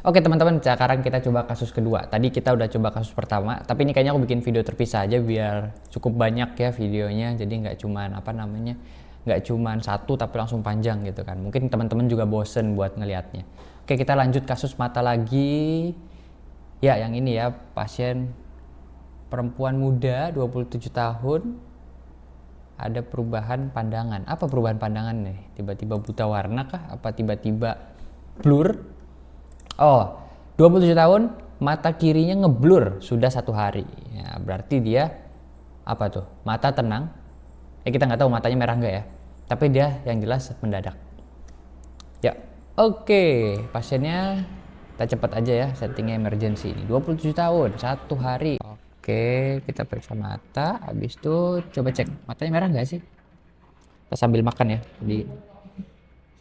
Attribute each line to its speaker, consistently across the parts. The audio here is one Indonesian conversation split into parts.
Speaker 1: Oke teman-teman, sekarang kita coba kasus kedua. Tadi kita udah coba kasus pertama, tapi ini kayaknya aku bikin video terpisah aja biar cukup banyak ya videonya. Jadi nggak cuman nggak cuman satu tapi langsung panjang gitu kan. Mungkin teman-teman juga bosen buat ngelihatnya. Oke, kita lanjut kasus mata lagi. Ya, yang ini ya, pasien perempuan muda 27 tahun, ada perubahan pandangan. Apa perubahan pandangan nih? Tiba-tiba buta warna kah? Apa tiba-tiba blur? Oh, 27 tahun, mata kirinya ngeblur sudah 1 hari. Ya, berarti dia apa tuh? Mata tenang. Kita nggak tahu matanya merah nggak ya. Tapi dia yang jelas mendadak. Ya, oke. Pasiennya kita cepat aja ya, settingnya emergency ini. 27 tahun, 1 hari. Oke, kita periksa mata. Habis itu coba cek matanya merah nggak sih? Kita sambil makan ya. Jadi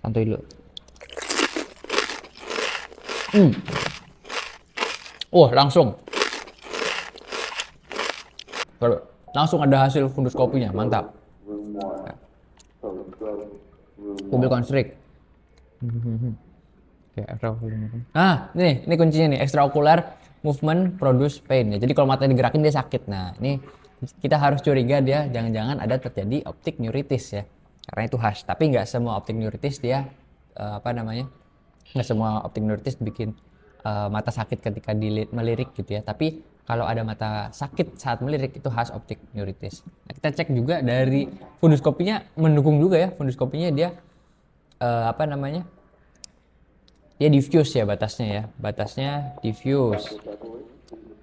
Speaker 1: santuy dulu. Langsung. Langsung ada hasil funduskopinya, mantap. Pupil constrict. Ini kuncinya nih, extraocular movement produce pain ya. Jadi kalau matanya digerakin dia sakit. Nah, ini kita harus curiga dia jangan-jangan ada terjadi optic neuritis ya. Karena itu khas, tapi nggak semua optic neuritis dia nggak semua optic neuritis bikin mata sakit ketika melirik gitu ya. Tapi kalau ada mata sakit saat melirik itu khas optic neuritis. Nah, kita cek juga dari funduskopinya mendukung juga ya. Funduskopinya dia dia diffuse ya batasnya diffuse.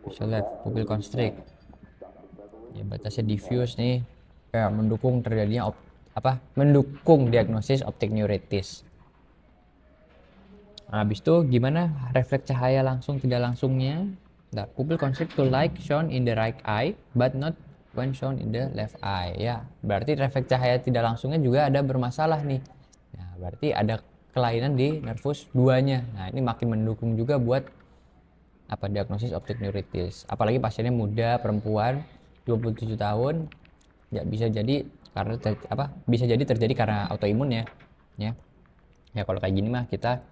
Speaker 1: Bisa lihat pupil constrict ya, batasnya diffuse nih ya, mendukung terjadinya mendukung diagnosis optic neuritis. Nah, habis itu gimana refleks cahaya langsung tidak langsungnya? Nah, pupil constrict to light shown in the right eye but not when shown in the left eye ya. Berarti refleks cahaya tidak langsungnya juga ada bermasalah nih. Nah, berarti ada kelainan di nervus 2-nya. Nah, ini makin mendukung juga buat diagnosis optic neuritis. Apalagi pasiennya muda, perempuan, 27 tahun. Ya bisa jadi karena bisa jadi terjadi karena autoimun ya. Ya kalau kayak gini mah kita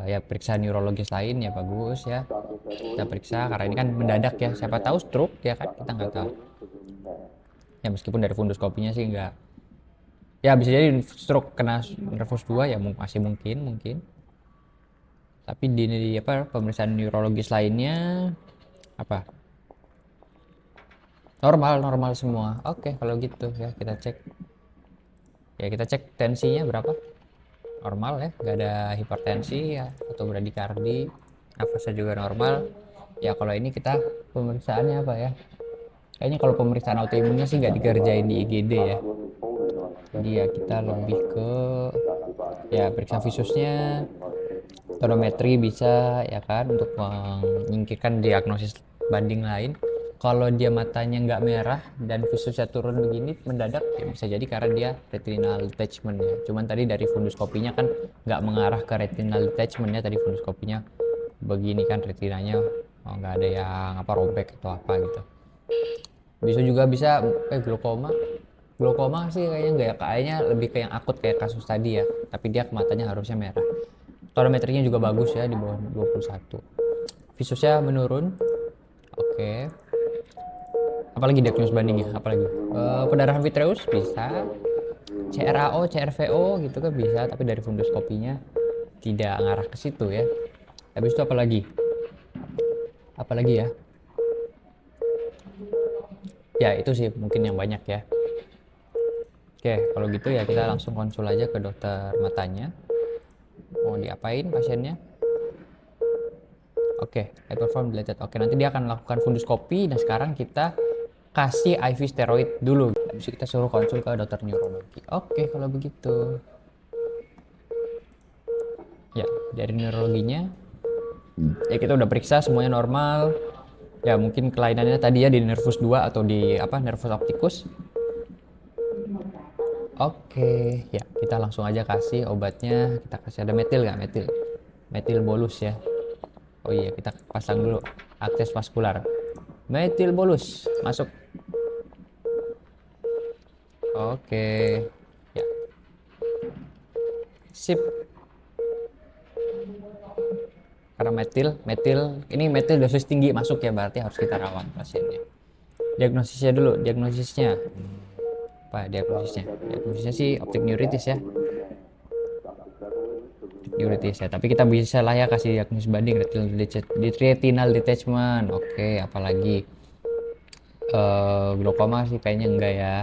Speaker 1: ya periksa neurologis lain ya bagus ya. Kita periksa karena ini kan mendadak ya. Siapa tahu stroke ya kan, kita nggak tahu. Ya meskipun dari funduskopinya sih nggak. Ya bisa jadi stroke kena nervus 2 ya masih mungkin. Tapi di pemeriksaan neurologis lainnya normal semua. Oke, kalau gitu ya kita cek tensinya berapa, normal ya, nggak ada hipertensi ya atau bradikardi, nafasnya juga normal ya. Kalau ini kita pemeriksaannya apa ya, kayaknya kalau pemeriksaan autoimunnya sih nggak dikerjain di IGD ya. Jadi ya kita lebih ke ya periksa visusnya, tonometri bisa ya kan untuk menyingkirkan diagnosis banding lain. Kalau dia matanya nggak merah dan visusnya turun begini mendadak ya bisa jadi karena dia retinal detachment ya. Cuman tadi dari funduskopinya kan nggak mengarah ke retinal detachment ya, tadi funduskopinya begini kan retinanya nggak ada yang robek atau apa gitu. Bisa glaukoma sih kayaknya nggak ya, kayaknya lebih ke yang akut kayak kasus tadi ya, tapi dia matanya harusnya merah. Tonometrinya juga bagus ya di bawah 21. Visusnya menurun. Oke. Apalagi diagnosis bandingnya? Apalagi pendarahan vitreus bisa, CRAO, CRVO gitu kan bisa, tapi dari funduskopinya tidak ngarah ke situ ya. Habis itu apalagi? Apalagi ya? Ya itu sih mungkin yang banyak ya. Oke, kalau gitu ya kita langsung konsul aja ke dokter matanya. Mau diapain pasiennya? Oke, I perform dilated. Oke, nanti dia akan melakukan funduskopi dan sekarang kita kasih IV steroid dulu. Habis itu kita suruh konsul ke dokter neurologi. Oke, kalau begitu. Ya, dari neurologinya ya kita udah periksa semuanya normal. Ya, mungkin kelainannya tadi ya di nervus 2 atau di nervus opticus. Oke, ya kita langsung aja kasih obatnya. Kita kasih, ada metil nggak? Metil bolus ya. Oh iya, kita pasang dulu akses vaskular. Metil bolus masuk. Oke, ya sip. Karena Ini metil dosis tinggi masuk ya, berarti harus kita rawat pasiennya. Diagnosisnya dulu, diagnosisnya. Apa diagnosisnya? Diagnosisnya sih optik neuritis ya. Neuritis ya, tapi kita bisa lah ya kasih diagnosis banding retinal detachment. Oke, apalagi glaukoma sih kayaknya enggak ya.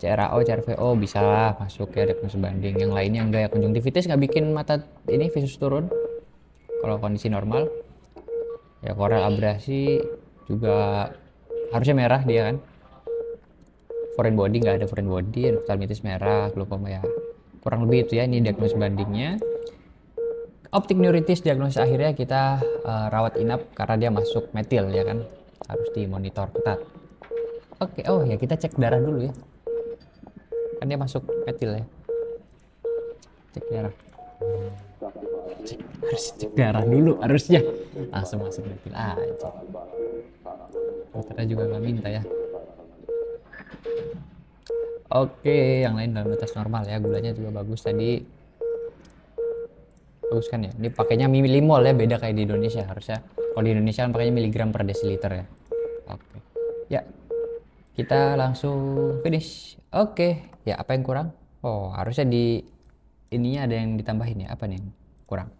Speaker 1: CRAO, CRVO bisa lah masuk ya diagnosis banding. Yang lainnya enggak ya. Konjungtivitis nggak bikin mata ini visus turun kalau kondisi normal. Ya koral abrasi juga harusnya merah dia kan. Foreign body nggak ada foreign body, endophthalmitis merah, glaukoma ya. Kurang lebih itu ya, ini diagnosis bandingnya. Optik neuritis diagnosis akhirnya kita rawat inap karena dia masuk metil ya kan. Harus dimonitor ketat. Oke, oh ya kita cek darah dulu ya. Kan dia masuk metil ya. Cek darah. Harus cek darah dulu harusnya. Langsung masuk metil aja. Dokternya juga nggak minta ya. Oke, yang lain dalam batas normal ya. Gulanya juga bagus tadi. Bagus kan ya? Ini pakainya milimol ya, beda kayak di Indonesia harusnya. Kalau di Indonesia kan pakainya miligram per desiliter ya. Oke. Ya, kita langsung finish. Oke, ya apa yang kurang? Oh, harusnya di ininya ada yang ditambahin ya. Apa nih yang kurang?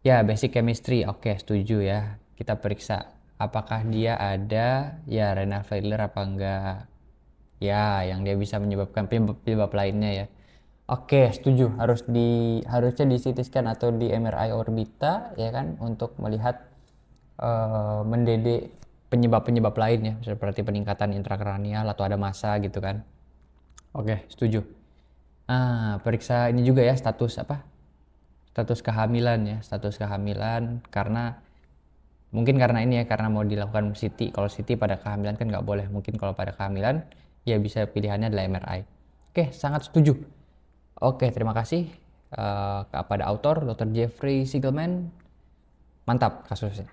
Speaker 1: Ya, basic chemistry. Oke, setuju ya. Kita periksa apakah dia ada ya renal failure apa enggak. Ya, yang dia bisa menyebabkan penyebab lainnya ya. Oke, setuju. Harusnya di CT scan atau di MRI orbita ya kan untuk melihat mendetek penyebab-penyebab lainnya seperti peningkatan intrakranial atau ada massa gitu kan. Oke, setuju. Periksa ini juga ya status apa? Status kehamilan ya, status kehamilan karena mungkin karena ini ya karena mau dilakukan CT. Kalau CT pada kehamilan kan nggak boleh. Mungkin kalau pada kehamilan ya bisa pilihannya adalah MRI. Oke, sangat setuju. Oke, terima kasih kepada autor Dr. Jeffrey Siegelman. Mantap kasusnya.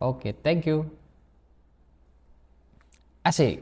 Speaker 1: Oke, thank you. Asik.